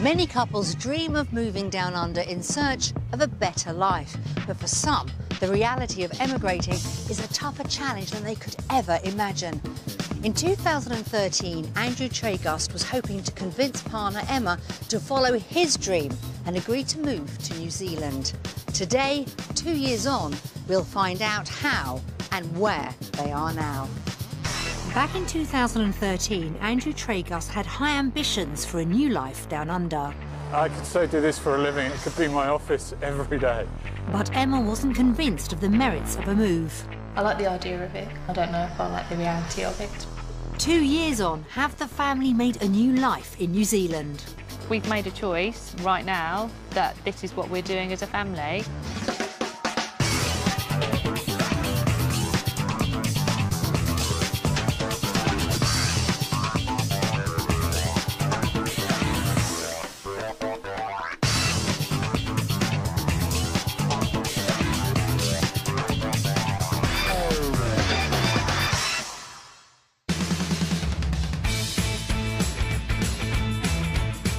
Many couples dream of moving down under in search of a better life. But for some, the reality of emigrating is a tougher challenge than they could ever imagine. In 2013, Andrew Treagust was hoping to convince partner Emma to follow his dream and agree to move to New Zealand. Today, 2 years on, we'll find out how and where they are now. Back in 2013, Andrew Treagust had high ambitions for a new life down under. I could so do this for a living. It could be my office every day. But Emma wasn't convinced of the merits of a move. I like the idea of it. I don't know if I like the reality of it. 2 years on, have the family made a new life in New Zealand? We've made a choice right now that this is what we're doing as a family.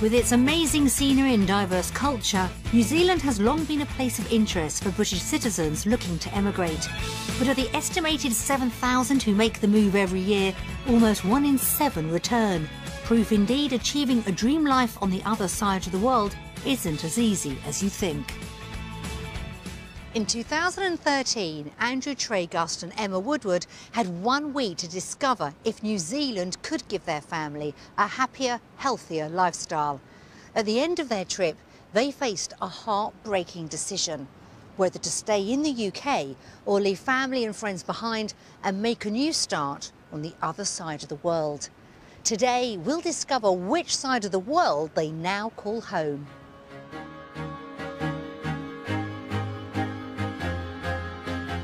With its amazing scenery and diverse culture, New Zealand has long been a place of interest for British citizens looking to emigrate. But of the estimated 7,000 who make the move every year, almost 1 in 7 return. Proof indeed achieving a dream life on the other side of the world isn't as easy as you think. In 2013, Andrew Treagust and Emma Woodward had 1 week to discover if New Zealand could give their family a happier, healthier lifestyle. At the end of their trip, they faced a heartbreaking decision, whether to stay in the UK or leave family and friends behind and make a new start on the other side of the world. Today, we'll discover which side of the world they now call home.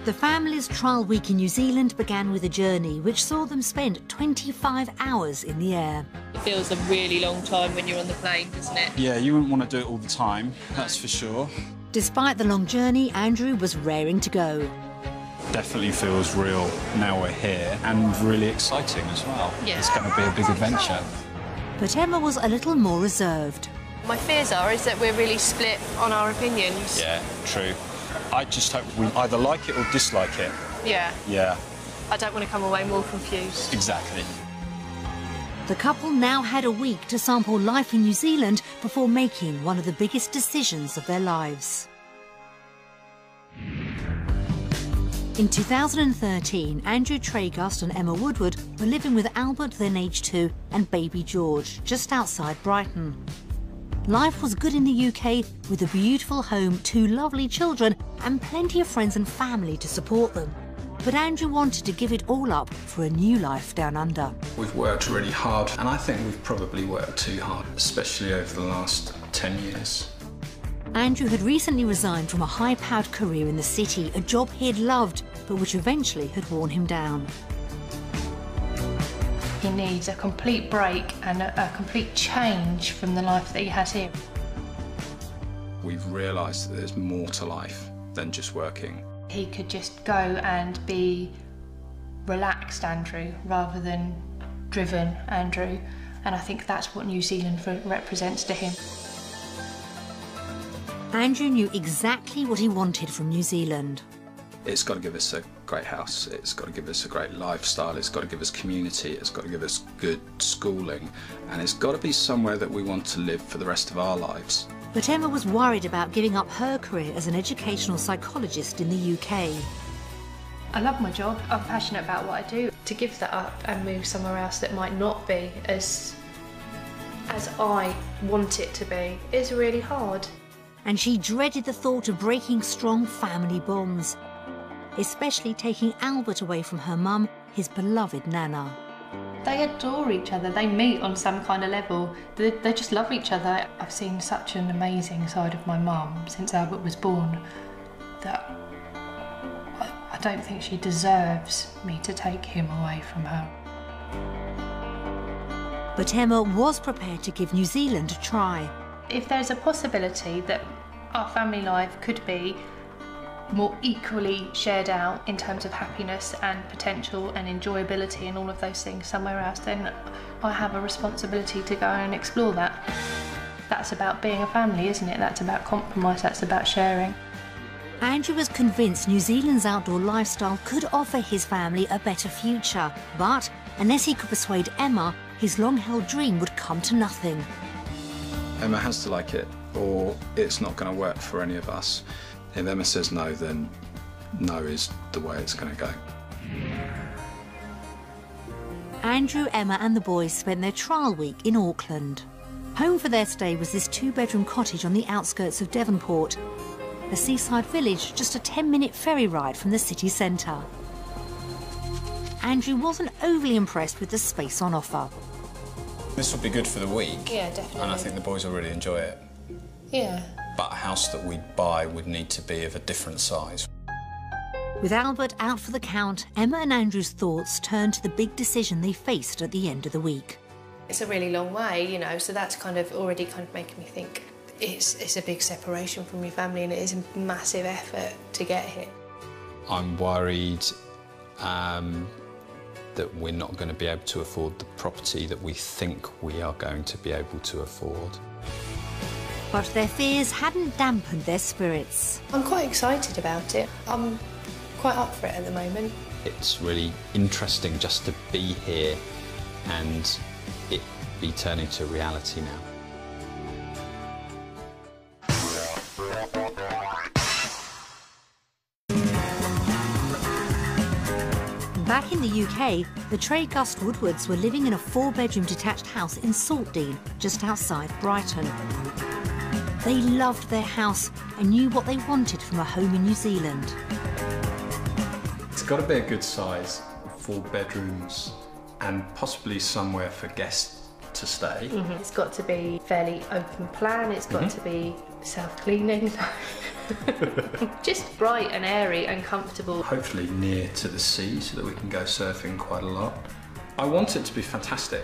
The family's trial week in New Zealand began with a journey which saw them spend 25 hours in the air. It feels a really long time when you're on the plane, doesn't it? Yeah, you wouldn't want to do it all the time, that's for sure. Despite the long journey, Andrew was raring to go. Definitely feels real now we're here, and really exciting as well. Yeah. It's going to be a big adventure. But Emma was a little more reserved. My fears is that we're really split on our opinions. Yeah, true. I just hope we either like it or dislike it. Yeah. Yeah. I don't want to come away more confused. Exactly. The couple now had a week to sample life in New Zealand before making one of the biggest decisions of their lives. In 2013, Andrew Treagust and Emma Woodward were living with Albert, then aged 2, and baby George, just outside Brighton. Life was good in the UK, with a beautiful home, 2 lovely children, and plenty of friends and family to support them. But Andrew wanted to give it all up for a new life down under. We've worked really hard, and I think we've probably worked too hard, especially over the last 10 years. Andrew had recently resigned from a high-powered career in the city, a job he had loved, but which eventually had worn him down. He needs a complete break and a complete change from the life that he has here. We've realised that there's more to life than just working. He could just go and be relaxed Andrew rather than driven Andrew, and I think that's what New Zealand represents to him. Andrew knew exactly what he wanted from New Zealand. It's got to give us a great house, it's got to give us a great lifestyle, it's got to give us community, it's got to give us good schooling, and it's got to be somewhere that we want to live for the rest of our lives. But Emma was worried about giving up her career as an educational psychologist in the UK. I love my job, I'm passionate about what I do. To give that up and move somewhere else that might not be as I want it to be is really hard. And she dreaded the thought of breaking strong family bonds, especially taking Albert away from her mum, his beloved Nana. They adore each other, they meet on some kind of level, they just love each other. I've seen such an amazing side of my mum since Albert was born that I don't think she deserves me to take him away from her. But Emma was prepared to give New Zealand a try. If there's a possibility that our family life could be more equally shared out in terms of happiness and potential and enjoyability and all of those things somewhere else, then I have a responsibility to go and explore that. That's about being a family, isn't it? That's about compromise, that's about sharing. Andrew was convinced New Zealand's outdoor lifestyle could offer his family a better future, but unless he could persuade Emma, his long-held dream would come to nothing. Emma has to like it, or it's not going to work for any of us. If Emma says no, then no is the way it's going to go. Andrew, Emma and the boys spent their trial week in Auckland. Home for their stay was this 2-bedroom cottage on the outskirts of Devonport, a seaside village just a 10-minute ferry ride from the city centre. Andrew wasn't overly impressed with the space on offer. This would be good for the week. Yeah, definitely. And I think the boys will really enjoy it. Yeah. But a house that we'd buy would need to be of a different size. With Albert out for the count, Emma and Andrew's thoughts turned to the big decision they faced at the end of the week. It's a really long way, you know, so that's already making me think it's a big separation from your family, and it is a massive effort to get here. I'm worried that we're not going to be able to afford the property that we think we are going to be able to afford. But their fears hadn't dampened their spirits. I'm quite excited about it. I'm quite up for it at the moment. It's really interesting just to be here and it be turning to reality now. Back in the UK, the Treagust Woodwards were living in a 4-bedroom detached house in Saltdean, just outside Brighton. They loved their house and knew what they wanted from a home in New Zealand. It's got to be a good size, 4 bedrooms, and possibly somewhere for guests to stay. It's got to be fairly open plan, it's got to be self-cleaning. Just bright and airy and comfortable. Hopefully near to the sea so that we can go surfing quite a lot. I want it to be fantastic.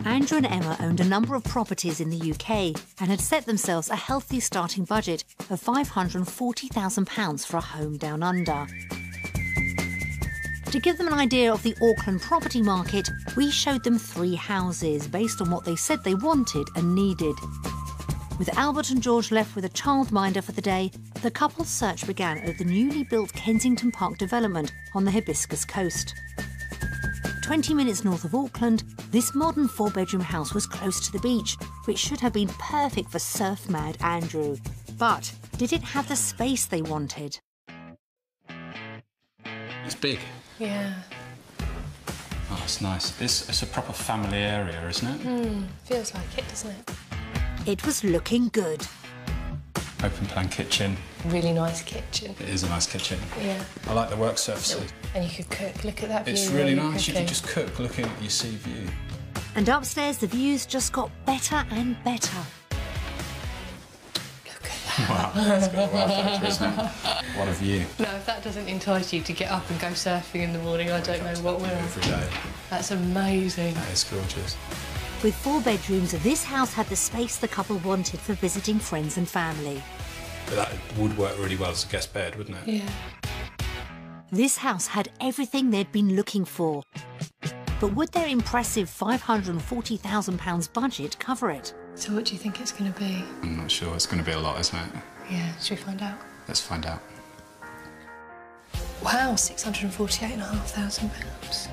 Andrew and Emma owned a number of properties in the UK and had set themselves a healthy starting budget of £540,000 for a home down under. To give them an idea of the Auckland property market, we showed them 3 houses based on what they said they wanted and needed. With Albert and George left with a childminder for the day, the couple's search began at the newly built Kensington Park development on the Hibiscus coast. 20 minutes north of Auckland, this modern 4-bedroom house was close to the beach, which should have been perfect for surf-mad Andrew. But did it have the space they wanted? It's big. Yeah. Oh, it's nice. It's a proper family area, isn't it? Feels like it, doesn't it? It was looking good. Open plan kitchen. Really nice kitchen. It is a nice kitchen. Yeah. I like the work surfaces. And you could cook. Look at that view. It's really nice. You can just cook looking at your sea view. And upstairs, the views just got better and better. Look at that. Wow, that's got a wow factor, isn't it? What a view. No, if that doesn't entice you to get up and go surfing in the morning, I don't know what will. Every day. That's amazing. That is gorgeous. With 4 bedrooms, this house had the space the couple wanted for visiting friends and family. But that would work really well as a guest bed, wouldn't it? Yeah. This house had everything they'd been looking for. But would their impressive £540,000 budget cover it? So what do you think it's going to be? I'm not sure. It's going to be a lot, isn't it? Yeah, should we find out? Let's find out. Wow, £648,500.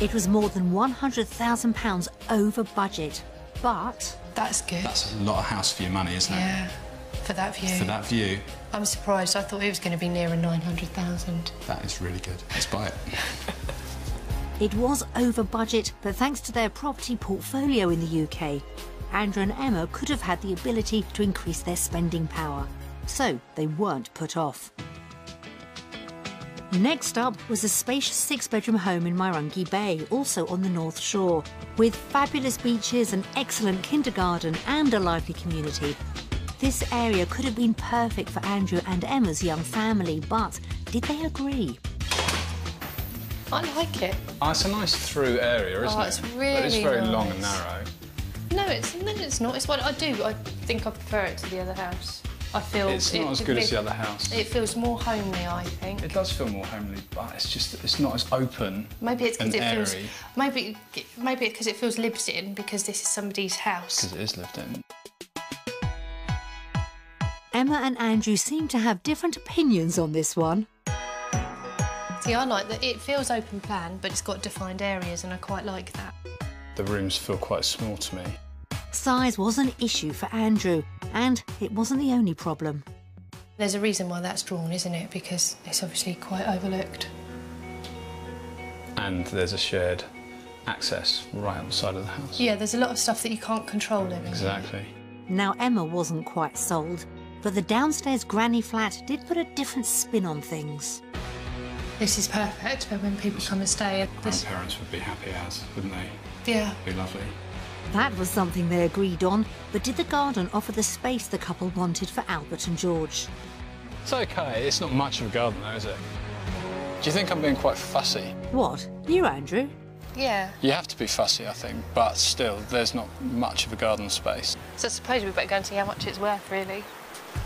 It was more than £100,000 over budget, but... That's good. That's a lot of house for your money, isn't it? Yeah, for that view. For that view. I'm surprised. I thought it was going to be nearer 900,000. That is really good. Let's buy it. It was over budget, but thanks to their property portfolio in the UK, Andrew and Emma could have had the ability to increase their spending power. So they weren't put off. Next up was a spacious 6-bedroom home in Mairangi Bay, also on the North Shore. With fabulous beaches, an excellent kindergarten and a lively community, this area could have been perfect for Andrew and Emma's young family, but did they agree? I like it. Oh, it's a nice through area, isn't it? It's really But it's very nice. long and narrow. No, it's not. It's what I do. I think I prefer it to the other house. I feel it's not as good as the other house. It feels more homely, I think. It does feel more homely, but it's not as open. Maybe it's because it airy. feels. Maybe it's because it feels lived in, because this is somebody's house. Because it is lived in. Emma and Andrew seem to have different opinions on this one. See, I like that it feels open plan, but it's got defined areas, and I quite like that. The rooms feel quite small to me. Size was an issue for Andrew, and it wasn't the only problem. There's a reason why that's drawn, isn't it? Because it's obviously quite overlooked. And there's a shared access right on the side of the house. Yeah, there's a lot of stuff that you can't control in. Exactly. Now, Emma wasn't quite sold, but the downstairs granny flat did put a different spin on things. This is perfect for when people come and stay. Grandparents would be happy as, wouldn't they? Yeah. It'd be lovely. That was something they agreed on, but did the garden offer the space the couple wanted for Albert and George? It's okay. It's not much of a garden, though, is it? Do you think I'm being quite fussy? What? You, Andrew? Yeah. You have to be fussy, I think, but still, there's not much of a garden space. So I suppose we better go and see how much it's worth, really.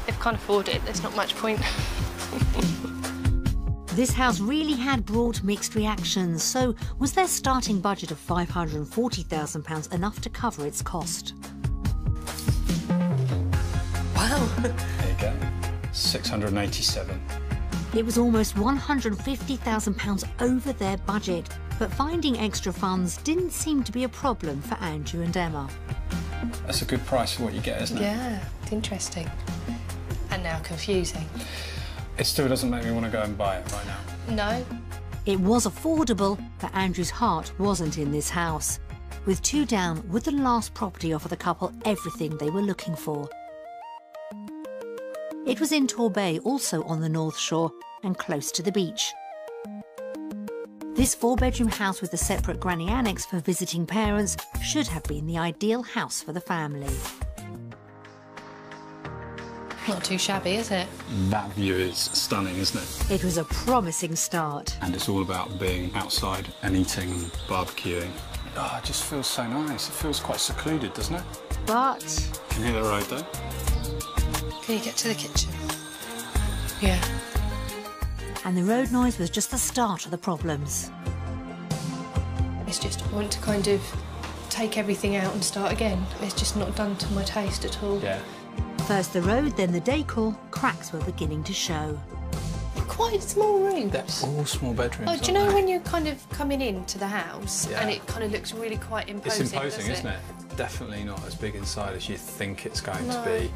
If we can't afford it, there's not much point. This house really had brought mixed reactions, so was their starting budget of £540,000 enough to cover its cost? Wow. There you go. 687. It was almost £150,000 over their budget, but finding extra funds didn't seem to be a problem for Andrew and Emma. That's a good price for what you get, isn't it? Yeah, it's interesting. And now confusing. It still doesn't make me want to go and buy it right now. No. It was affordable, but Andrew's heart wasn't in this house. With 2 down, would the last property offer the couple everything they were looking for? It was in Torbay, also on the North Shore and close to the beach. This 4-bedroom house with a separate granny annex for visiting parents should have been the ideal house for the family. Not too shabby, is it? That view is stunning, isn't it? It was a promising start. And it's all about being outside and eating and barbecuing. Oh, it just feels so nice. It feels quite secluded, doesn't it? But You can hear the road, though. Can you get to the kitchen? Yeah. and the road noise was just the start of the problems. It's just, I want to kind of take everything out and start again. It's just not done to my taste at all. Yeah. First the road, then the decor, cracks were beginning to show. Quite small rooms. They're all small bedrooms. Oh, do you know when you're kind of coming into the house and it kind of looks really quite imposing? It's imposing, isn't it? Definitely not as big inside as you think it's going to be,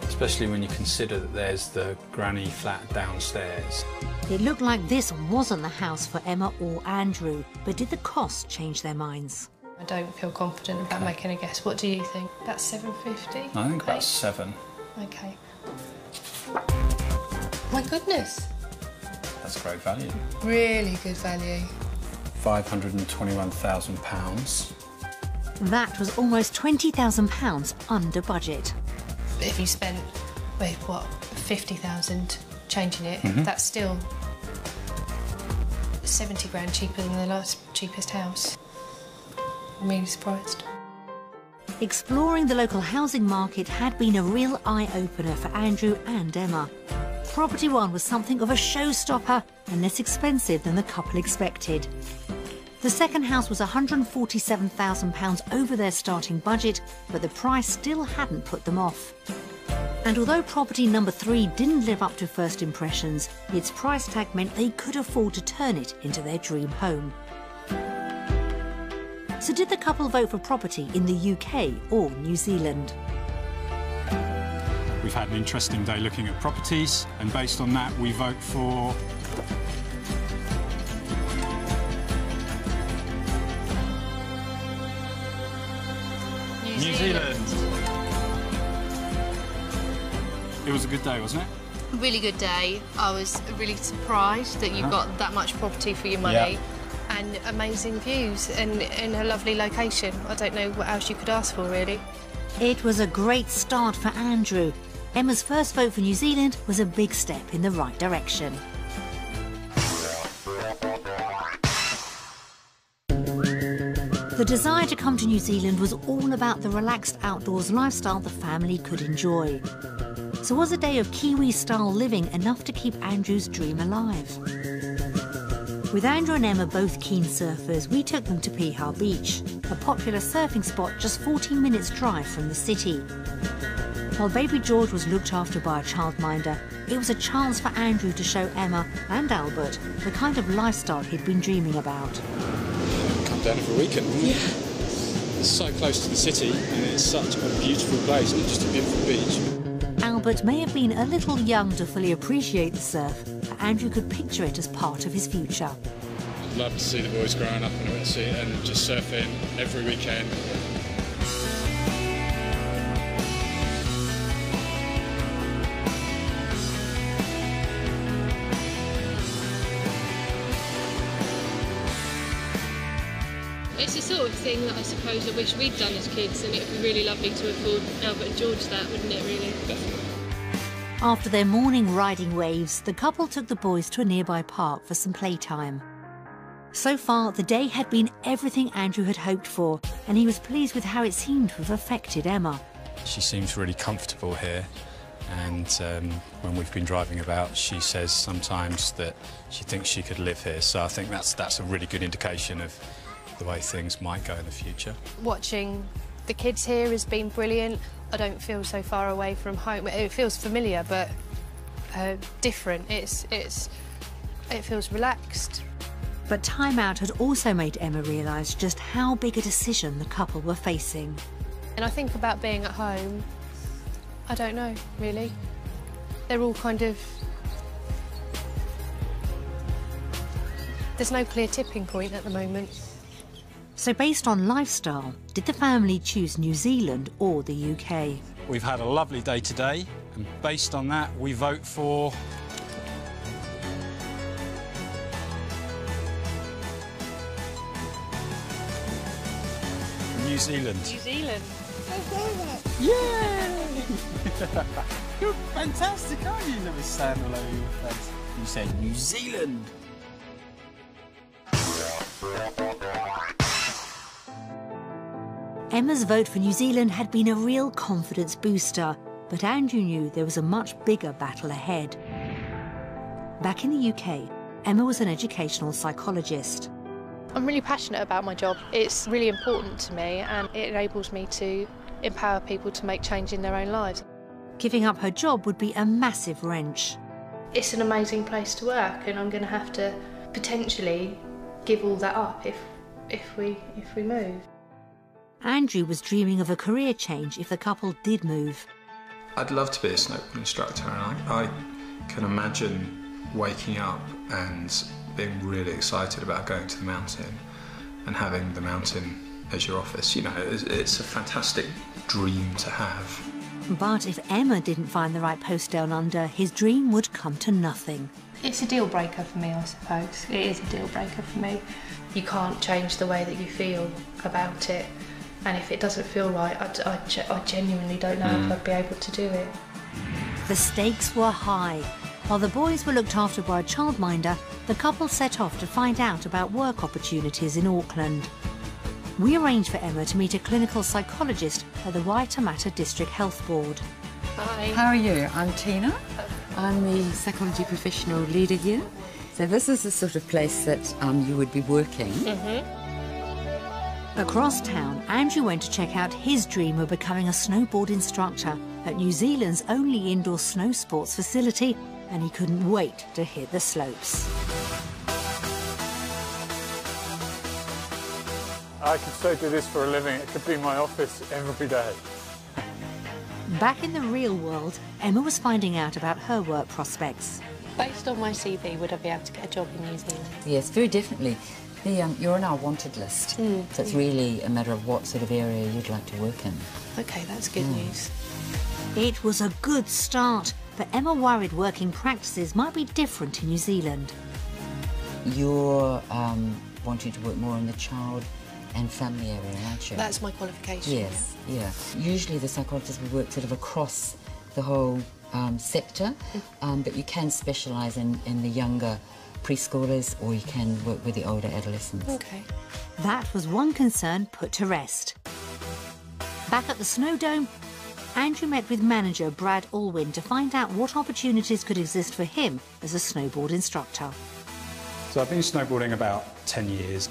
especially when you consider that there's the granny flat downstairs. It looked like this wasn't the house for Emma or Andrew, but did the cost change their minds? I don't feel confident about making a guess. What do you think? About $750? I think about 7. Okay. My goodness. That's great value. Really good value. £521,000. That was almost £20,000 under budget. If you spent, wait, what, 50,000 changing it, that's still 70 grand cheaper than the last cheapest house. I'm really surprised. Exploring the local housing market had been a real eye-opener for Andrew and Emma. Property One was something of a showstopper and less expensive than the couple expected. The second house was £147,000 over their starting budget, but the price still hadn't put them off. And although property number 3 didn't live up to first impressions, its price tag meant they could afford to turn it into their dream home. So did the couple vote for property in the UK or New Zealand? We've had an interesting day looking at properties, and based on that, we vote for New Zealand. It was a good day, wasn't it? Really good day. I was really surprised that you got that much property for your money and amazing views and in a lovely location. I don't know what else you could ask for, really. It was a great start for Andrew. Emma's first vote for New Zealand was a big step in the right direction. The desire to come to New Zealand was all about the relaxed outdoors lifestyle the family could enjoy. So was a day of Kiwi-style living enough to keep Andrew's dream alive? With Andrew and Emma both keen surfers, we took them to Piha Beach, a popular surfing spot just 14 minutes drive from the city. While baby George was looked after by a childminder, it was a chance for Andrew to show Emma and Albert the kind of lifestyle he'd been dreaming about. Come down every weekend, wouldn't we? It's so close to the city and it's such a beautiful place, not just a beautiful beach. Albert may have been a little young to fully appreciate the surf, but Andrew could picture it as part of his future. I'd love to see the boys growing up in a wet sea and just surfing every weekend. It's the sort of thing that I suppose I wish we'd done as kids, and it would be really lovely to afford Albert and George that, wouldn't it, really? Definitely. After their morning riding waves, the couple took the boys to a nearby park for some playtime. So far, the day had been everything Andrew had hoped for, and he was pleased with how it seemed to have affected Emma. She seems really comfortable here, and when we've been driving about, she says sometimes that she thinks she could live here, so I think that's a really good indication of the way things might go in the future. Watching the kids here has been brilliant. I don't feel so far away from home. It feels familiar, but different. It feels relaxed. But time out had also made Emma realise just how big a decision the couple were facing. And I think about being at home, I don't know, really. They're all kind of... There's no clear tipping point at the moment. So based on lifestyle, did the family choose New Zealand or the UK? We've had a lovely day today, and based on that, we vote for... New Zealand. New Zealand. Yay! You're fantastic, aren't you? You never stand all over your face. You said New Zealand. Emma's vote for New Zealand had been a real confidence booster, but Andrew knew there was a much bigger battle ahead. Back in the UK, Emma was an educational psychologist. I'm really passionate about my job. It's really important to me, and it enables me to empower people to make change in their own lives. Giving up her job would be a massive wrench. It's an amazing place to work, and I'm going to have to potentially give all that up if we move. Andrew was dreaming of a career change if the couple did move. I'd love to be a snowboard instructor, and I can imagine waking up and being really excited about going to the mountain and having the mountain as your office. You know, it's a fantastic dream to have. But if Emma didn't find the right post down under, his dream would come to nothing. It's a deal breaker for me, I suppose. It is a deal breaker for me. You can't change the way that you feel about it, and if it doesn't feel right, I genuinely don't know if I'd be able to do it. The stakes were high. While the boys were looked after by a childminder, the couple set off to find out about work opportunities in Auckland. We arranged for Emma to meet a clinical psychologist at the Waitemata District Health Board. Hi. How are you? I'm Tina. I'm the psychology professional leader here. So this is the sort of place that you would be working. Across town, Andrew went to check out his dream of becoming a snowboard instructor at New Zealand's only indoor snow sports facility, and he couldn't wait to hit the slopes. I could so do this for a living. It could be my office every day. Back in the real world, Emma was finding out about her work prospects. Based on my CV, would I be able to get a job in New Zealand? Yes, very definitely. You're on our wanted list, so it's really a matter of what sort of area you'd like to work in. OK, that's good news. It was a good start, but Emma worried working practices might be different in New Zealand. You're wanting to work more in the child and family area, aren't you? That's my qualification. Yes, yeah. Usually the psychologists will work sort of across the whole sector, but you can specialise in the younger preschoolers, or you can work with the older adolescents. OK. That was one concern put to rest. Back at the Snow Dome, Andrew met with manager Brad Alwyn to find out what opportunities could exist for him as a snowboard instructor. So I've been snowboarding about 10 years.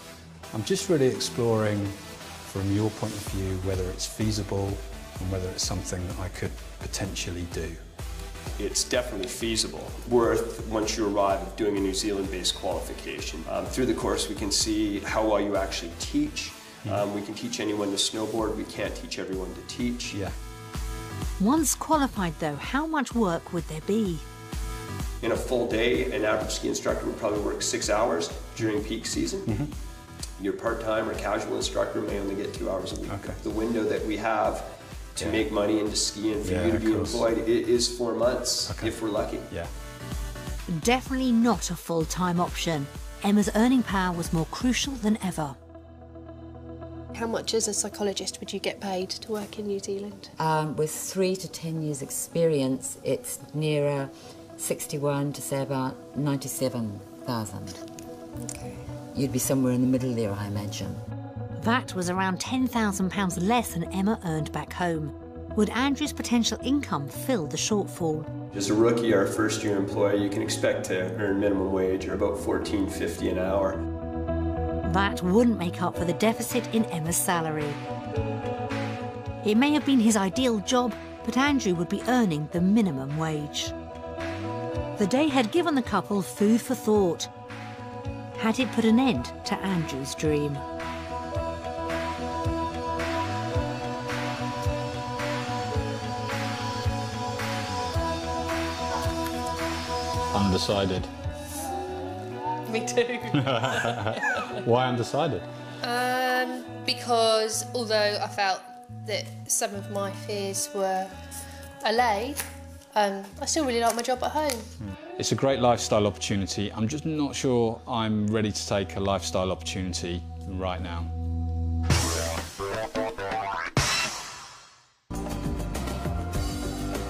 I'm just really exploring, from your point of view, whether it's feasible and whether it's something that I could potentially do. It's definitely feasible. Worth, once you arrive, doing a New Zealand-based qualification. Through the course we can see how well you actually teach. We can teach anyone to snowboard, we can't teach everyone to teach. Yeah. Once qualified though, how much work would there be? In a full day, an average ski instructor would probably work 6 hours during peak season. Your part-time or casual instructor may only get 2 hours a week. Okay. The window that we have to make money into skiing for you to be employed, it is 4 months, if we're lucky. Yeah. Definitely not a full-time option. Emma's earning power was more crucial than ever. How much as a psychologist would you get paid to work in New Zealand? With 3 to 10 years experience, it's nearer 61 to say about 97,000. Okay. You'd be somewhere in the middle there, I imagine. That was around £10,000 less than Emma earned back home. Would Andrew's potential income fill the shortfall? As a rookie or a first-year employee, you can expect to earn minimum wage or about $14.50 an hour. That wouldn't make up for the deficit in Emma's salary. It may have been his ideal job, but Andrew would be earning the minimum wage. The day had given the couple food for thought. Had it put an end to Andrew's dream? Undecided. Me too. Why undecided? Because although I felt that some of my fears were allayed, I still really like my job at home. It's a great lifestyle opportunity. I'm just not sure I'm ready to take a lifestyle opportunity right now.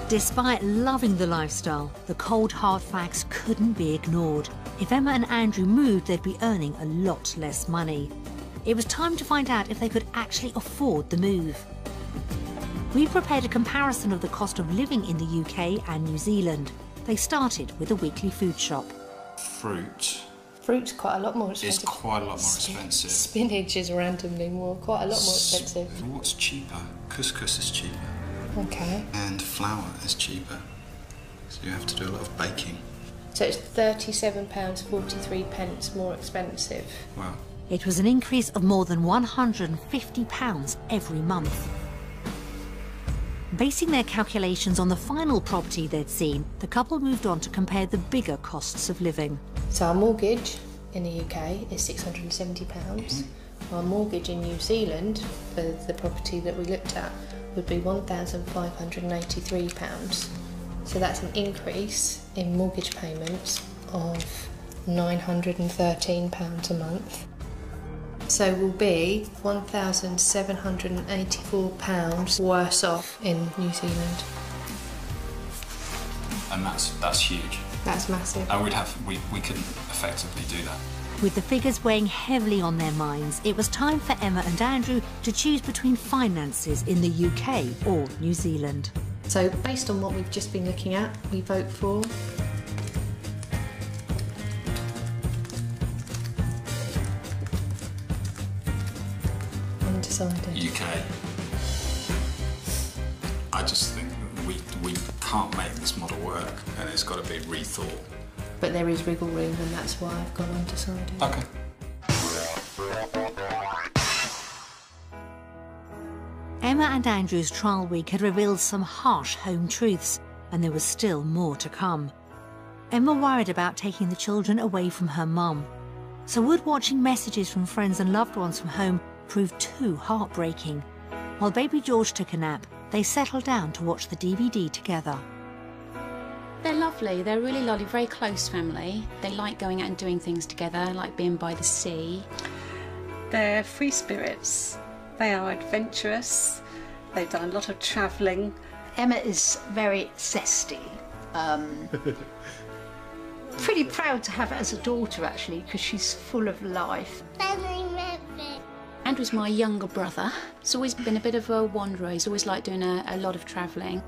Despite loving the lifestyle, the cold hard facts couldn't be ignored. If Emma and Andrew moved, they'd be earning a lot less money. It was time to find out if they could actually afford the move. We prepared a comparison of the cost of living in the UK and New Zealand. They started with a weekly food shop. Fruit Fruit's quite a lot more expensive. is quite a lot more expensive. Spinach is randomly quite a lot more expensive. What's cheaper? Couscous is cheaper. Okay. And flour is cheaper. So you have to do a lot of baking. So it's £37.43 more expensive. Wow. It was an increase of more than £150 every month. Basing their calculations on the final property they'd seen, the couple moved on to compare the bigger costs of living. So our mortgage in the UK is £670. Our mortgage in New Zealand for the property that we looked at would be £1,583. So that's an increase in mortgage payments of £913 a month. So we'll be £1,784 worse off in New Zealand. And that's huge. That's massive. And we couldn't effectively do that. With the figures weighing heavily on their minds, it was time for Emma and Andrew to choose between finances in the UK or New Zealand. So based on what we've just been looking at, we vote for undecided. UK. I just think we can't make this model work, and it's got to be rethought. But there is wiggle room, and that's why I've gone undecided. Okay. Emma and Andrew's trial week had revealed some harsh home truths, and there was still more to come. Emma worried about taking the children away from her mum. So would watching messages from friends and loved ones from home prove too heartbreaking? While baby George took a nap, they settled down to watch the DVD together. They're lovely, they're really lovely, very close family. They like going out and doing things together, like being by the sea. They're free spirits, they are adventurous, they've done a lot of travelling. Emma is very zesty. Pretty proud to have her as a daughter actually, because she's full of life. Andrew's my younger brother. He's always been a bit of a wanderer. He's always liked doing a lot of travelling.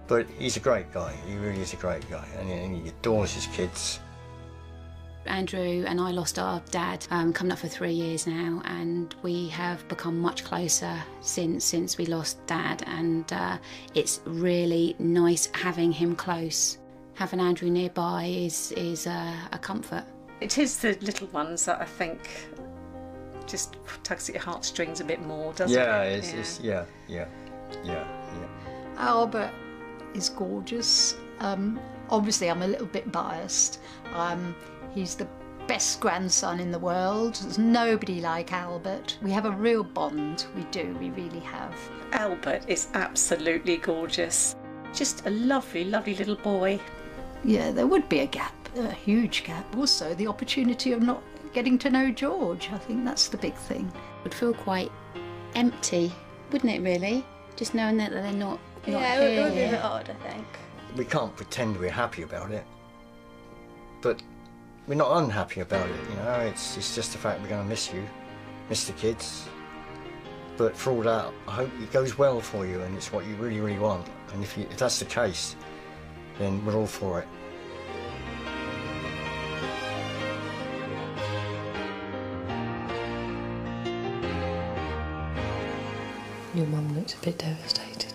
But he's a great guy. He really is a great guy, and he adores his kids. Andrew and I lost our dad coming up for 3 years now, and we have become much closer since we lost Dad, and it's really nice having him close. Having Andrew nearby is a comfort. It is the little ones that I think just tugs at your heartstrings a bit more, doesn't it? Yeah. Albert is gorgeous. Obviously, I'm a little bit biased. He's the best grandson in the world. There's nobody like Albert. We have a real bond. We do, we really have. Albert is absolutely gorgeous. Just a lovely, lovely little boy. Yeah, there would be a gap, a huge gap. Also, the opportunity of not getting to know George. I think that's the big thing. It would feel quite empty, wouldn't it, really? Just knowing that they're not here. It would be a bit odd, I think. We can't pretend we're happy about it, but we're not unhappy about it, you know. It's just the fact we're going to miss you, miss the kids. But for all that, I hope it goes well for you and it's what you really, really want. And if that's the case, then we're all for it. Your mum looks a bit devastated.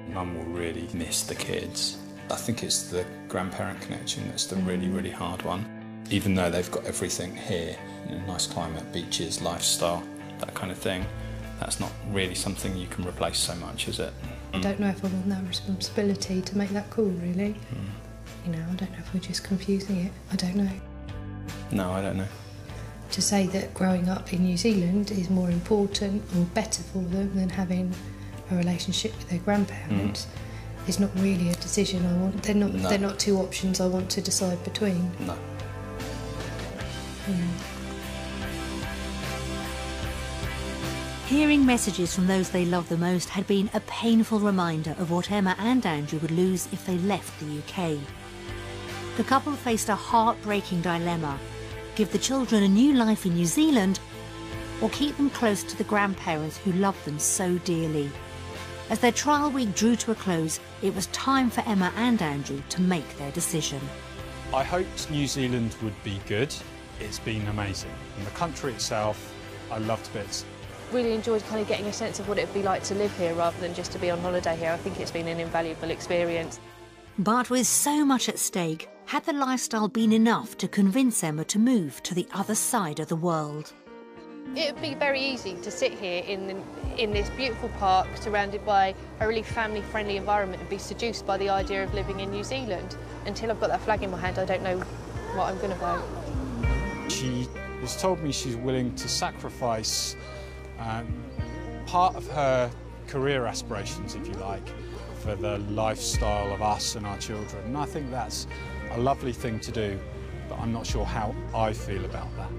Mum will really miss the kids. I think it's the grandparent connection that's the really, really hard one. Even though they've got everything here, you know, nice climate, beaches, lifestyle, that kind of thing, that's not really something you can replace so much, is it? I don't know if I want that responsibility to make that call, really. You know, I don't know if we're just confusing it. I don't know. No, I don't know. To say that growing up in New Zealand is more important or better for them than having a relationship with their grandparents is not really a decision I want. They're not two options I want to decide between. No. Hearing messages from those they love the most had been a painful reminder of what Emma and Andrew would lose if they left the UK. The couple faced a heartbreaking dilemma: give the children a new life in New Zealand or keep them close to the grandparents who loved them so dearly. As their trial week drew to a close, it was time for Emma and Andrew to make their decision. I hoped New Zealand would be good. It's been amazing. And the country itself, I loved bits. Really enjoyed kind of getting a sense of what it would be like to live here rather than just to be on holiday here. I think it's been an invaluable experience. But with so much at stake, had the lifestyle been enough to convince Emma to move to the other side of the world? It would be very easy to sit here in this beautiful park surrounded by a really family-friendly environment and be seduced by the idea of living in New Zealand. Until I've got that flag in my hand, I don't know what I'm going to vote. She has told me she's willing to sacrifice part of her career aspirations, if you like, for the lifestyle of us and our children. And I think that's a lovely thing to do, but I'm not sure how I feel about that.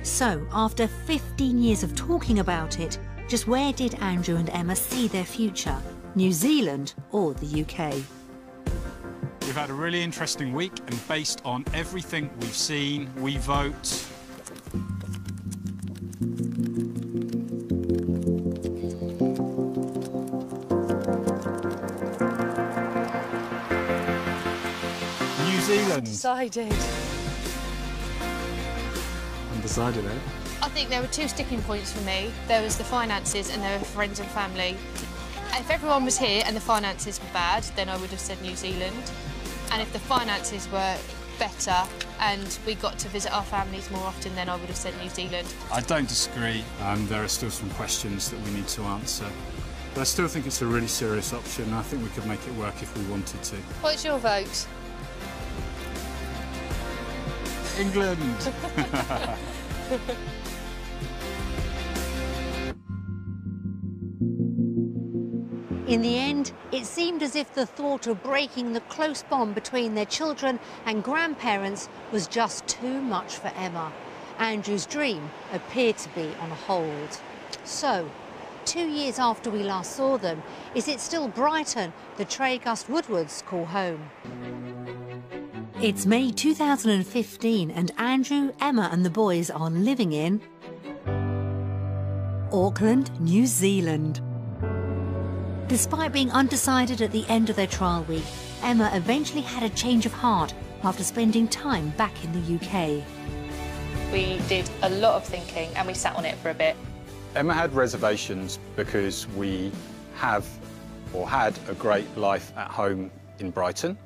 So, after 15 years of talking about it, just where did Andrew and Emma see their future? New Zealand or the UK? We've had a really interesting week, and based on everything we've seen, we vote... New Zealand. Decided. Undecided, eh? I think there were two sticking points for me. There was the finances and there were friends and family. If everyone was here and the finances were bad, then I would have said New Zealand. And if the finances were better and we got to visit our families more often, then I would have said New Zealand. I don't disagree. There are still some questions that we need to answer. But I still think it's a really serious option. I think we could make it work if we wanted to. What's your vote? England! In the end, it seemed as if the thought of breaking the close bond between their children and grandparents was just too much for Emma. Andrew's dream appeared to be on hold. So, 2 years after we last saw them, is it still Brighton the Treagust Woodwards call home? It's May 2015 and Andrew, Emma and the boys are living in Auckland, New Zealand. Despite being undecided at the end of their trial week, Emma eventually had a change of heart after spending time back in the UK. We did a lot of thinking and we sat on it for a bit. Emma had reservations because we have or had a great life at home in Brighton,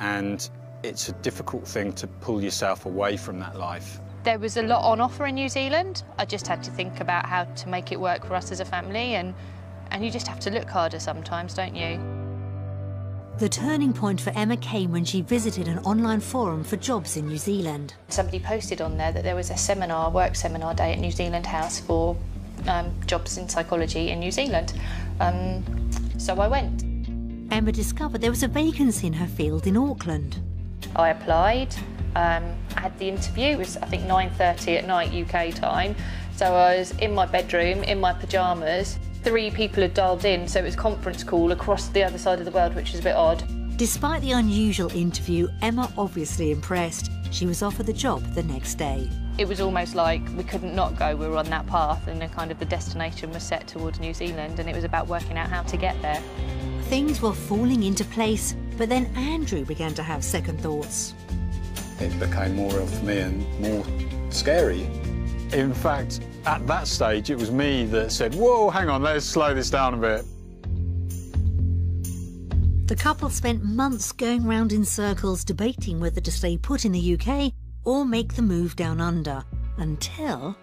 and it's a difficult thing to pull yourself away from that life. There was a lot on offer in New Zealand. I just had to think about how to make it work for us as a family, and you just have to look harder sometimes, don't you? The turning point for Emma came when she visited an online forum for jobs in New Zealand. Somebody posted on there that there was a seminar, work seminar day at New Zealand House for jobs in psychology in New Zealand. So I went. Emma discovered there was a vacancy in her field in Auckland. I applied. I had the interview. It was, I think, 9:30 at night UK time. So I was in my bedroom, in my pyjamas. 3 people had dialed in, so it was conference call across the other side of the world, which is a bit odd. Despite the unusual interview, Emma obviously impressed. She was offered the job the next day. It was almost like we couldn't not go. We were on that path, and the destination was set towards New Zealand, and it was about working out how to get there. Things were falling into place, but then Andrew began to have second thoughts. It became more real for me and more scary. In fact, at that stage, it was me that said, whoa, hang on, let's slow this down a bit. The couple spent months going round in circles debating whether to stay put in the UK or make the move down under, until...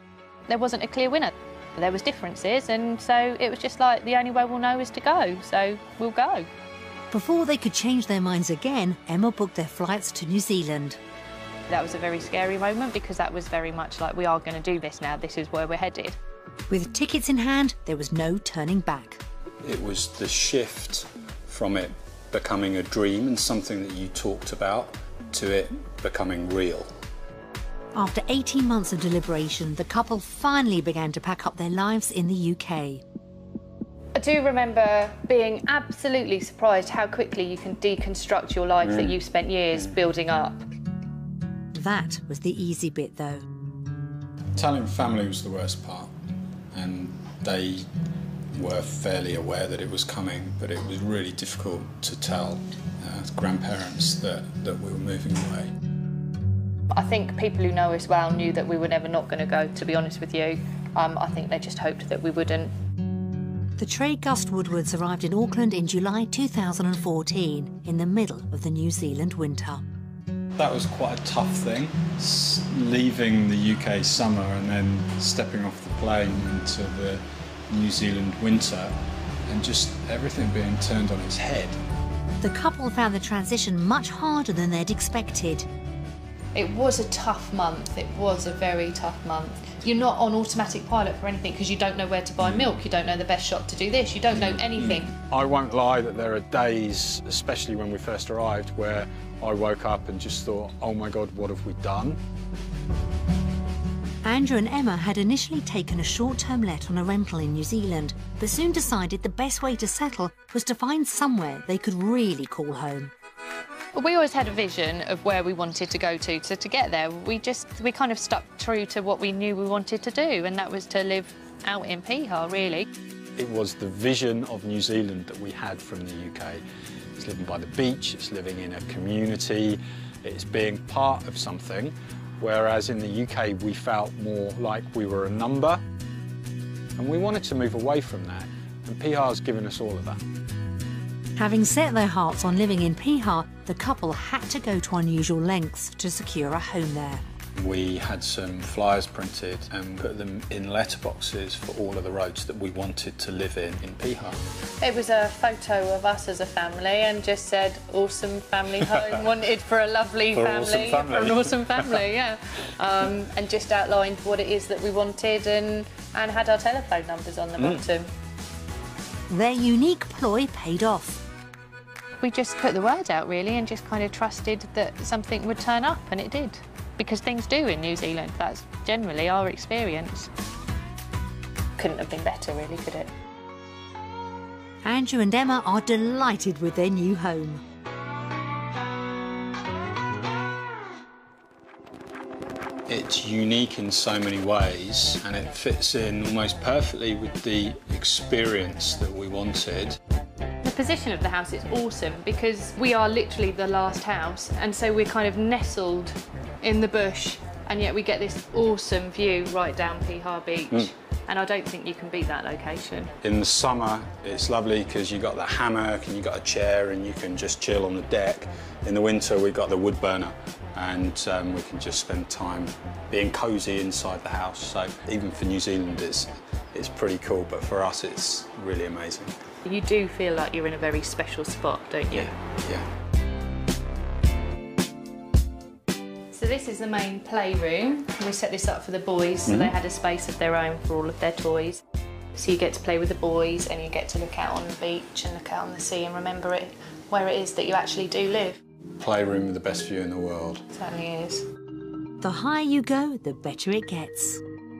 There wasn't a clear winner. There was differences, and so it was just like, the only way we'll know is to go, so we'll go. Before they could change their minds again, Emma booked their flights to New Zealand. That was a very scary moment because that was very much like, we are going to do this now, this is where we're headed. With tickets in hand, there was no turning back. It was the shift from it becoming a dream and something that you talked about to it becoming real. After 18 months of deliberation, the couple finally began to pack up their lives in the UK. I do remember being absolutely surprised how quickly you can deconstruct your life that you've spent years building up. That was the easy bit, though. Telling family was the worst part, and they were fairly aware that it was coming, but it was really difficult to tell grandparents that we were moving away. I think people who know us well knew that we were never not going to go, to be honest with you. I think they just hoped that we wouldn't. The Treagust Woodwards arrived in Auckland in July 2014, in the middle of the New Zealand winter. That was quite a tough thing, leaving the UK summer and then stepping off the plane into the New Zealand winter and just everything being turned on its head. The couple found the transition much harder than they'd expected. It was a tough month. It was a very tough month. You're not on automatic pilot for anything because you don't know where to buy milk, you don't know the best shop to do this, you don't know anything. I won't lie that there are days, especially when we first arrived, where I woke up and just thought, oh my God, what have we done? Andrew and Emma had initially taken a short-term let on a rental in New Zealand, but soon decided the best way to settle was to find somewhere they could really call home. We always had a vision of where we wanted to go to, so to get there, we kind of stuck true to what we knew we wanted to do, and that was to live out in Piha, really. It was the vision of New Zealand that we had from the UK. It's living by the beach, it's living in a community, it's being part of something, whereas in the UK we felt more like we were a number, and we wanted to move away from that, and Piha's given us all of that. Having set their hearts on living in Piha, the couple had to go to unusual lengths to secure a home there. We had some flyers printed and put them in letterboxes for all of the roads that we wanted to live in Piha. It was a photo of us as a family and just said, awesome family home, wanted for a lovely family, for an awesome family, yeah. And just outlined what it is that we wanted and had our telephone numbers on the bottom. Their unique ploy paid off. We just put the word out, really, and just kind of trusted that something would turn up, and it did. Because things do in New Zealand, that's generally our experience. Couldn't have been better, really, could it? Andrew and Emma are delighted with their new home. It It's unique in so many ways, and it fits in almost perfectly with the experience that we wanted. The position of the house is awesome because we are literally the last house, and so we're kind of nestled in the bush, and yet we get this awesome view right down Piha Beach. And I don't think you can beat that location. In the summer, it's lovely because you've got the hammock and you've got a chair and you can just chill on the deck. In the winter, we've got the wood burner and we can just spend time being cosy inside the house. So even for New Zealand, it's pretty cool, but for us, it's really amazing. You do feel like you're in a very special spot, don't you? Yeah. So this is the main playroom. We set this up for the boys so they had a space of their own for all of their toys. So you get to play with the boys and you get to look out on the beach and look out on the sea and remember it where it is that you actually do live. Playroom with the best view in the world. It certainly is. The higher you go, the better it gets.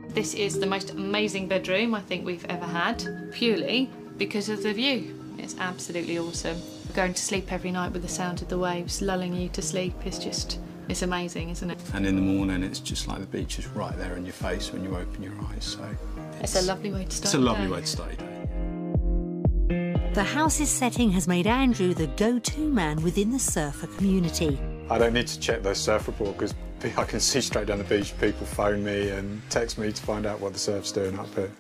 This is the most amazing bedroom I think we've ever had, purely because of the view. It's absolutely awesome. Going to sleep every night with the sound of the waves lulling you to sleep is just... it's amazing, isn't it? And in the morning, it's just like the beach is right there in your face when you open your eyes. So it's a lovely way to start. It's a lovely way to start your day. The house's setting has made Andrew the go-to man within the surfer community. I don't need to check those surf reports because I can see straight down the beach. People phone me and text me to find out what the surf's doing up here.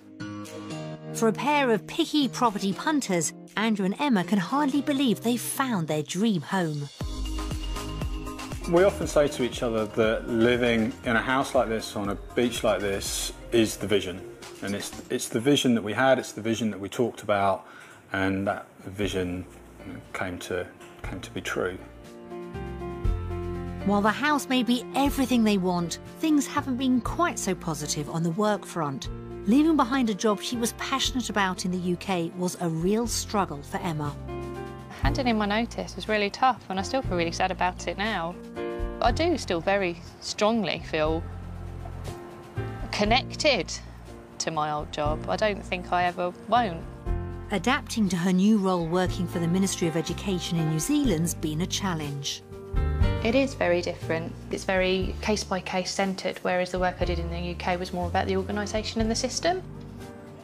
For a pair of picky property punters, Andrew and Emma can hardly believe they've found their dream home. We often say to each other that living in a house like this, on a beach like this, is the vision. And it's the vision that we had, it's the vision that we talked about, and that vision came to be true. While the house may be everything they want, things haven't been quite so positive on the work front. Leaving behind a job she was passionate about in the UK was a real struggle for Emma. Handing in my notice was really tough and I still feel really sad about it now. I do still very strongly feel connected to my old job. I don't think I ever won't. Adapting to her new role working for the Ministry of Education in New Zealand's been a challenge. It is very different. It's very case-by-case centred, whereas the work I did in the UK was more about the organisation and the system.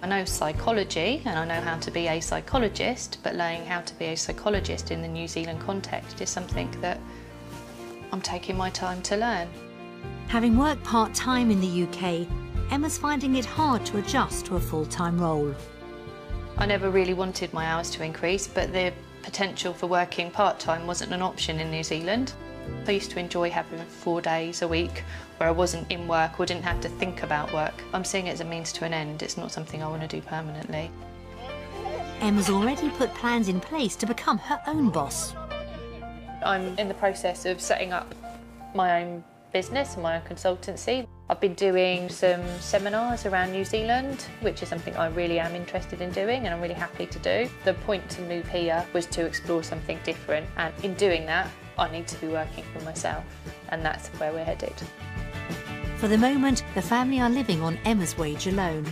I know psychology and I know how to be a psychologist, but learning how to be a psychologist in the New Zealand context is something that I'm taking my time to learn. Having worked part-time in the UK, Emma's finding it hard to adjust to a full-time role. I never really wanted my hours to increase, but the potential for working part-time wasn't an option in New Zealand. I used to enjoy having 4 days a week where I wasn't in work or didn't have to think about work. I'm seeing it as a means to an end. It's not something I want to do permanently. Emma's already put plans in place to become her own boss. I'm in the process of setting up my own business and my own consultancy. I've been doing some seminars around New Zealand, which is something I really am interested in doing and I'm really happy to do. The point to move here was to explore something different, and in doing that, I need to be working for myself, and that's where we're headed. For the moment, the family are living on Emma's wage alone.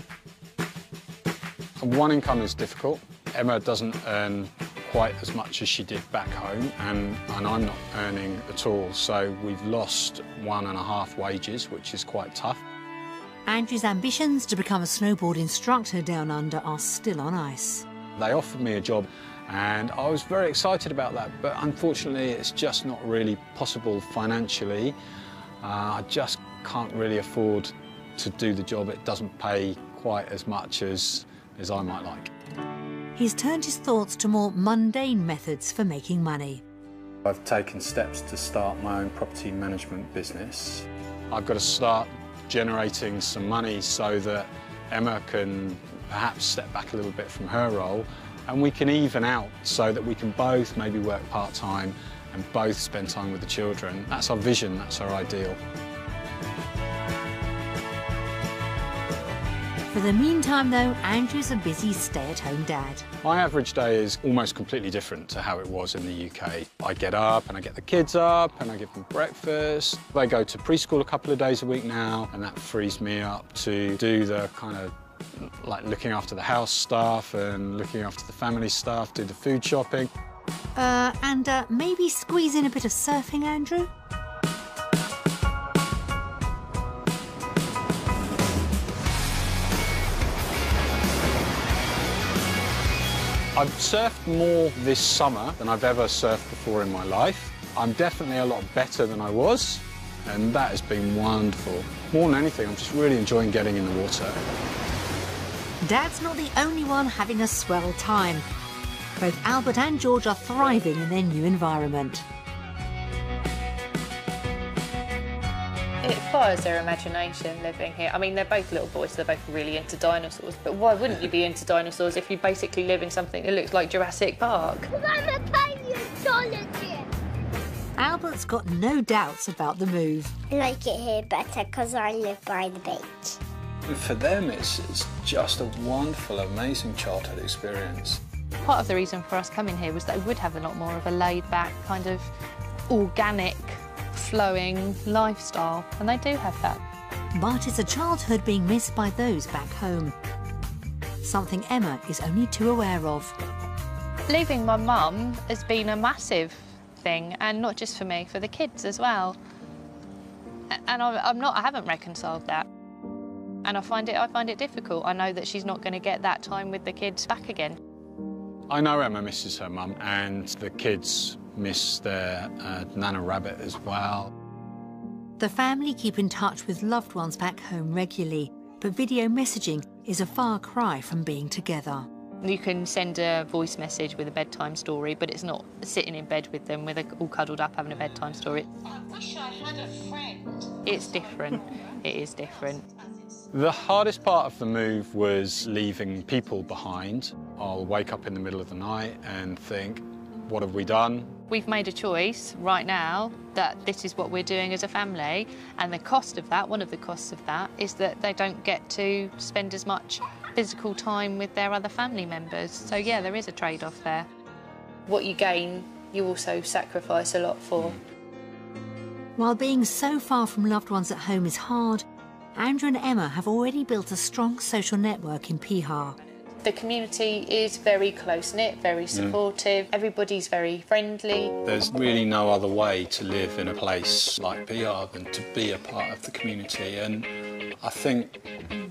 One income is difficult. Emma doesn't earn quite as much as she did back home, and I'm not earning at all, so we've lost 1.5 wages, which is quite tough. Andrew's ambitions to become a snowboard instructor down under are still on ice. They offered me a job and I was very excited about that, but unfortunately it's just not really possible financially. I just can't really afford to do the job. It doesn't pay quite as much as I might like. He's turned his thoughts to more mundane methods for making money. I've taken steps to start my own property management business. I've got to start generating some money so that Emma can perhaps step back a little bit from her role and we can even out so that we can both maybe work part-time and both spend time with the children. That's our vision, that's our ideal. For the meantime, though, Andrew's a busy stay-at-home dad. My average day is almost completely different to how it was in the UK. I get up and I get the kids up and I give them breakfast. They go to preschool a couple of days a week now, and that frees me up to do the kind of like looking after the house stuff and looking after the family stuff, do the food shopping. And maybe squeeze in a bit of surfing, Andrew? I've surfed more this summer than I've ever surfed before in my life. I'm definitely a lot better than I was, and that has been wonderful. More than anything, I'm just really enjoying getting in the water. Dad's not the only one having a swell time. Both Albert and George are thriving in their new environment. It fires their imagination living here. I mean, they're both little boys, so they're both really into dinosaurs, but why wouldn't you be into dinosaurs if you basically live in something that looks like Jurassic Park? Because I'm a paleontologist. Albert's got no doubts about the move. I like it here better because I live by the beach. And for them, it's just a wonderful, amazing childhood experience. Part of the reason for us coming here was that we would have a lot more of a laid-back, kind of organic, flowing lifestyle, and they do have that. But it's a childhood being missed by those back home. Something Emma is only too aware of. Leaving my mum has been a massive thing, and not just for me, for the kids as well. And I haven't reconciled that. And I find it difficult. I know that she's not going to get that time with the kids back again. I know Emma misses her mum, and the kids miss their Nana Rabbit as well. The family keep in touch with loved ones back home regularly, but video messaging is a far cry from being together. You can send a voice message with a bedtime story, but it's not sitting in bed with them all cuddled up having a bedtime story. I wish I had a friend. It's different. It is different. The hardest part of the move was leaving people behind. I'll wake up in the middle of the night and think, what have we done? We've made a choice right now that this is what we're doing as a family, and the cost of that, one of the costs of that, is that they don't get to spend as much physical time with their other family members. So yeah, there is a trade-off there. What you gain, you also sacrifice a lot for. While being so far from loved ones at home is hard, Andrew and Emma have already built a strong social network in Piha. The community is very close-knit, very supportive. Everybody's very friendly. There's really no other way to live in a place like Piha than to be a part of the community, and I think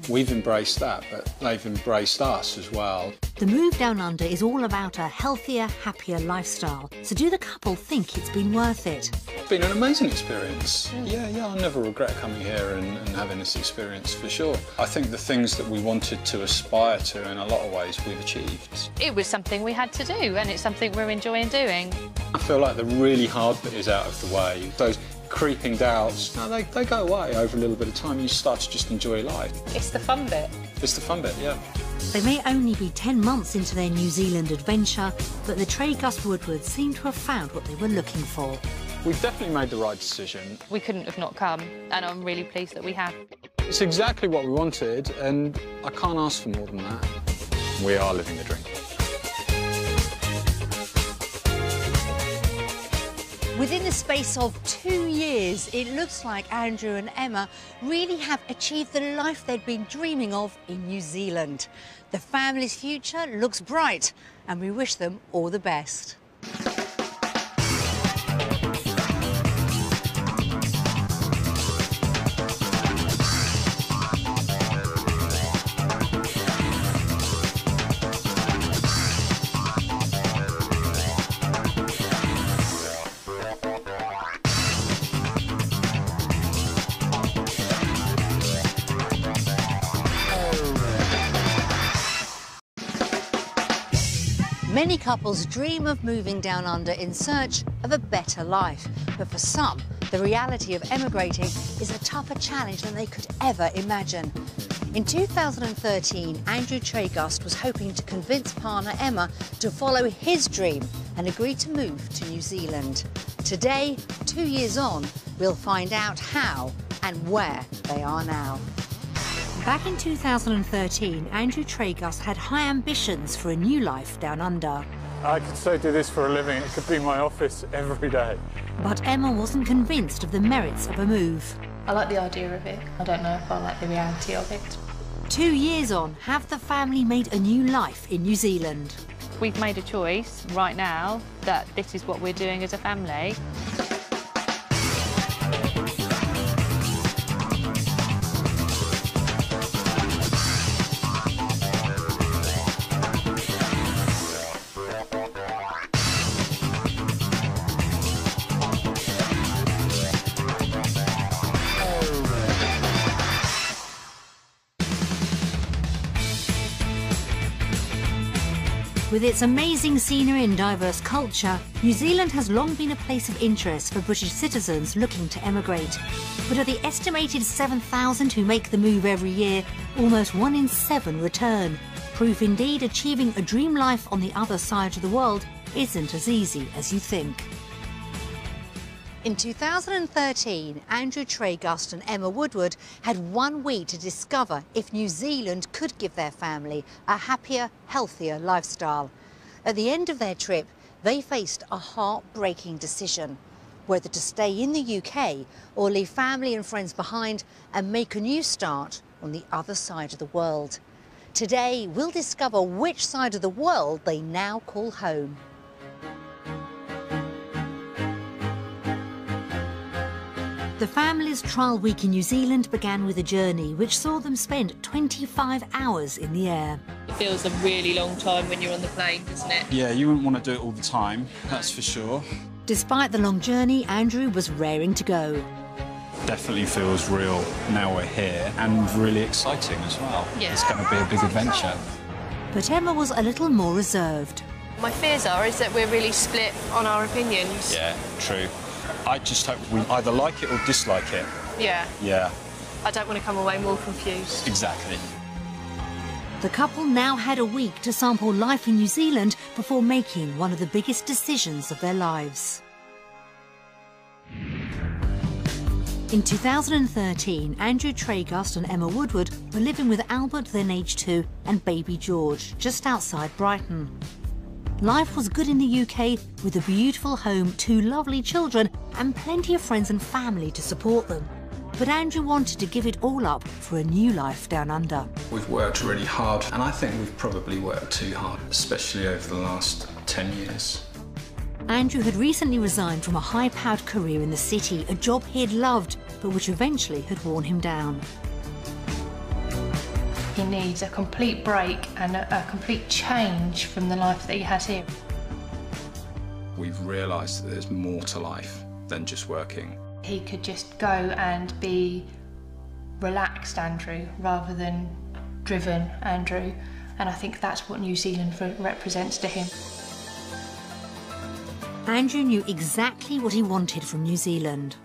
we've embraced that, but they've embraced us as well. The move down under is all about a healthier, happier lifestyle. So do the couple think it's been worth it? It's been an amazing experience. Yeah, I'll never regret coming here and having this experience for sure. I think the things that we wanted to aspire to in a lot of ways we've achieved. It was something we had to do, and it's something we're enjoying doing. I feel like the really hard bit is out of the way. Those creeping doubts, no, they go away over a little bit of time. You start to just enjoy life. It's the fun bit. It's the fun bit, yeah. They may only be 10 months into their New Zealand adventure, but the Treagust Woodward seem to have found what they were looking for. We've definitely made the right decision. We couldn't have not come, and I'm really pleased that we have. It's exactly what we wanted, and I can't ask for more than that. We are living the dream. Within the space of 2 years, it looks like Andrew and Emma really have achieved the life they'd been dreaming of in New Zealand. The family's future looks bright, and we wish them all the best. Many couples dream of moving down under in search of a better life, but for some, the reality of emigrating is a tougher challenge than they could ever imagine. In 2013, Andrew Treagust was hoping to convince partner Emma to follow his dream and agree to move to New Zealand. Today, 2 years on, we'll find out how and where they are now. Back in 2013, Andrew Treagust had high ambitions for a new life down under. I could so do this for a living. It could be my office every day. But Emma wasn't convinced of the merits of a move. I like the idea of it. I don't know if I like the reality of it. 2 years on, have the family made a new life in New Zealand? We've made a choice right now that this is what we're doing as a family. With its amazing scenery and diverse culture, New Zealand has long been a place of interest for British citizens looking to emigrate. But of the estimated 7,000 who make the move every year, almost 1 in 7 return. Proof indeed achieving a dream life on the other side of the world isn't as easy as you think. In 2013, Andrew Treagust and Emma Woodward had 1 week to discover if New Zealand could give their family a happier, healthier lifestyle. At the end of their trip, they faced a heartbreaking decision, whether to stay in the UK or leave family and friends behind and make a new start on the other side of the world. Today, we'll discover which side of the world they now call home. The family's trial week in New Zealand began with a journey which saw them spend 25 hours in the air. It feels a really long time when you're on the plane, doesn't it? Yeah, you wouldn't want to do it all the time, that's for sure. Despite the long journey, Andrew was raring to go. Definitely feels real now we're here, and really exciting as well. Yeah. It's going to be a big adventure. But Emma was a little more reserved. My fears is that we're really split on our opinions. Yeah, true. I just hope we either like it or dislike it. Yeah. Yeah. I don't want to come away more confused. Exactly. The couple now had a week to sample life in New Zealand before making one of the biggest decisions of their lives. In 2013, Andrew Treagust and Emma Woodward were living with Albert, then aged 2, and baby George, just outside Brighton. Life was good in the UK, with a beautiful home, 2 lovely children, and plenty of friends and family to support them. But Andrew wanted to give it all up for a new life down under. We've worked really hard, and I think we've probably worked too hard, especially over the last 10 years. Andrew had recently resigned from a high-powered career in the city, a job he had loved, but which eventually had worn him down. He needs a complete break and a complete change from the life that he has here. We've realised that there's more to life than just working. He could just go and be relaxed Andrew rather than driven Andrew, and I think that's what New Zealand represents to him. Andrew knew exactly what he wanted from New Zealand.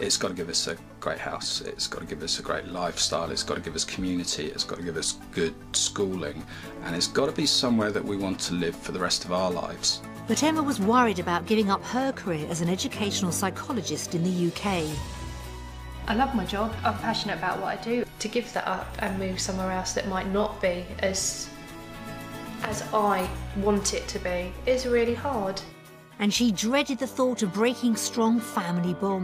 It's got to give us a great house, it's got to give us a great lifestyle, it's got to give us community, it's got to give us good schooling, and it's got to be somewhere that we want to live for the rest of our lives. But Emma was worried about giving up her career as an educational psychologist in the UK. I love my job, I'm passionate about what I do. To give that up and move somewhere else that might not be as I want it to be is really hard. And she dreaded the thought of breaking strong family bonds.